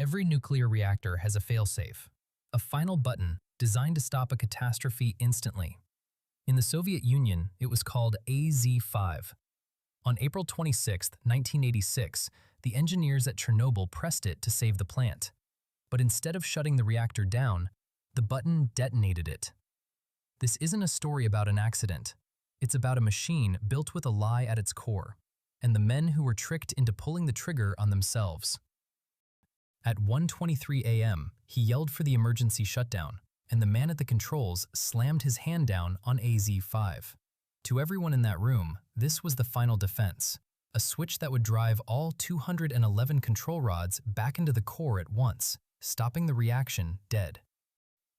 Every nuclear reactor has a failsafe, a final button designed to stop a catastrophe instantly. In the Soviet Union, it was called AZ-5. On April 26, 1986, the engineers at Chernobyl pressed it to save the plant. But instead of shutting the reactor down, the button detonated it. This isn't a story about an accident. It's about a machine built with a lie at its core, and the men who were tricked into pulling the trigger on themselves. At 1:23 a.m., he yelled for the emergency shutdown, and the man at the controls slammed his hand down on AZ-5. To everyone in that room, this was the final defense, a switch that would drive all 211 control rods back into the core at once, stopping the reaction dead.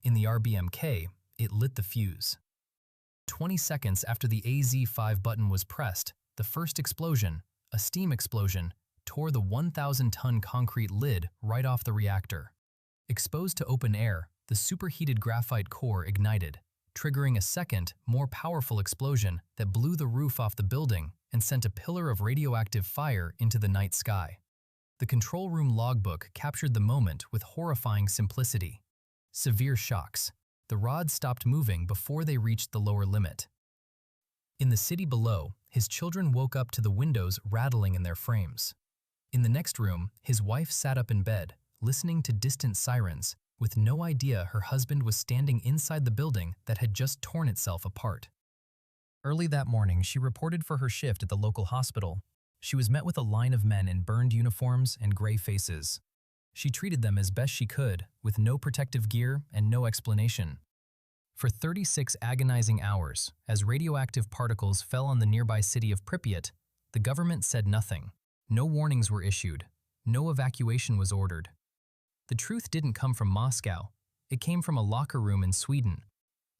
In the RBMK, it lit the fuse. 20 seconds after the AZ-5 button was pressed, the first explosion, a steam explosion, tore the 1,000-ton concrete lid right off the reactor. Exposed to open air, the superheated graphite core ignited, triggering a second, more powerful explosion that blew the roof off the building and sent a pillar of radioactive fire into the night sky. The control room logbook captured the moment with horrifying simplicity. Severe shocks. The rods stopped moving before they reached the lower limit. In the city below, his children woke up to the windows rattling in their frames. In the next room, his wife sat up in bed, listening to distant sirens, with no idea her husband was standing inside the building that had just torn itself apart. Early that morning, she reported for her shift at the local hospital. She was met with a line of men in burned uniforms and gray faces. She treated them as best she could, with no protective gear and no explanation. For 36 agonizing hours, as radioactive particles fell on the nearby city of Pripyat, the government said nothing. No warnings were issued. No evacuation was ordered. The truth didn't come from Moscow. It came from a locker room in Sweden.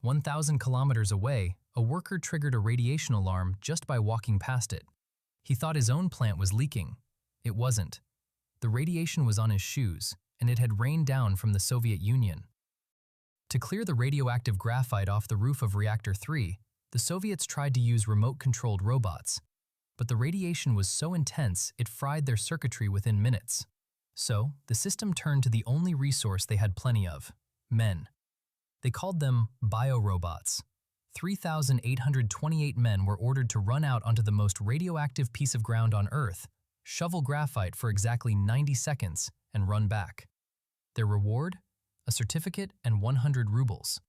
1,000 kilometers away, a worker triggered a radiation alarm just by walking past it. He thought his own plant was leaking. It wasn't. The radiation was on his shoes, and it had rained down from the Soviet Union. To clear the radioactive graphite off the roof of Reactor 3, the Soviets tried to use remote-controlled robots. But the radiation was so intense it fried their circuitry within minutes. So, the system turned to the only resource they had plenty of: men. They called them biorobots. 3,828 men were ordered to run out onto the most radioactive piece of ground on Earth, shovel graphite for exactly 90 seconds, and run back. Their reward? A certificate and 100 rubles.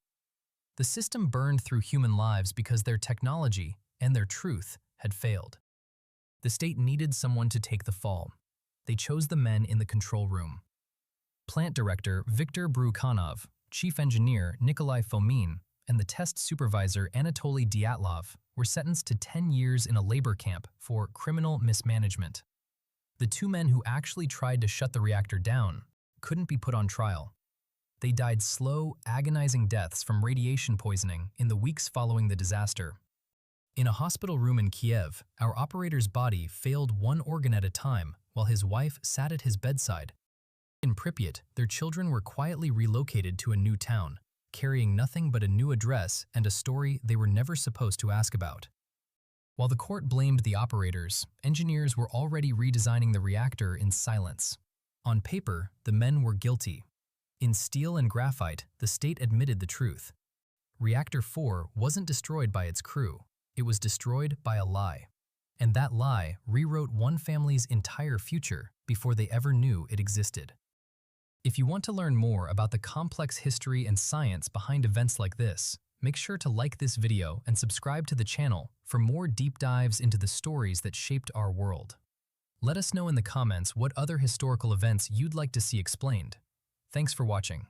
The system burned through human lives because their technology and their truth had failed. The state needed someone to take the fall. They chose the men in the control room. Plant director Viktor Brukhanov, chief engineer Nikolai Fomin, and the test supervisor Anatoly Dyatlov were sentenced to 10 years in a labor camp for criminal mismanagement. The two men who actually tried to shut the reactor down couldn't be put on trial. They died slow, agonizing deaths from radiation poisoning in the weeks following the disaster. In a hospital room in Kiev, our operator's body failed one organ at a time while his wife sat at his bedside. In Pripyat, their children were quietly relocated to a new town, carrying nothing but a new address and a story they were never supposed to ask about. While the court blamed the operators, engineers were already redesigning the reactor in silence. On paper, the men were guilty. In steel and graphite, the state admitted the truth. Reactor 4 wasn't destroyed by its crew. It was destroyed by a lie. And that lie rewrote one family's entire future before they ever knew it existed. If you want to learn more about the complex history and science behind events like this, make sure to like this video and subscribe to the channel for more deep dives into the stories that shaped our world. Let us know in the comments what other historical events you'd like to see explained. Thanks for watching.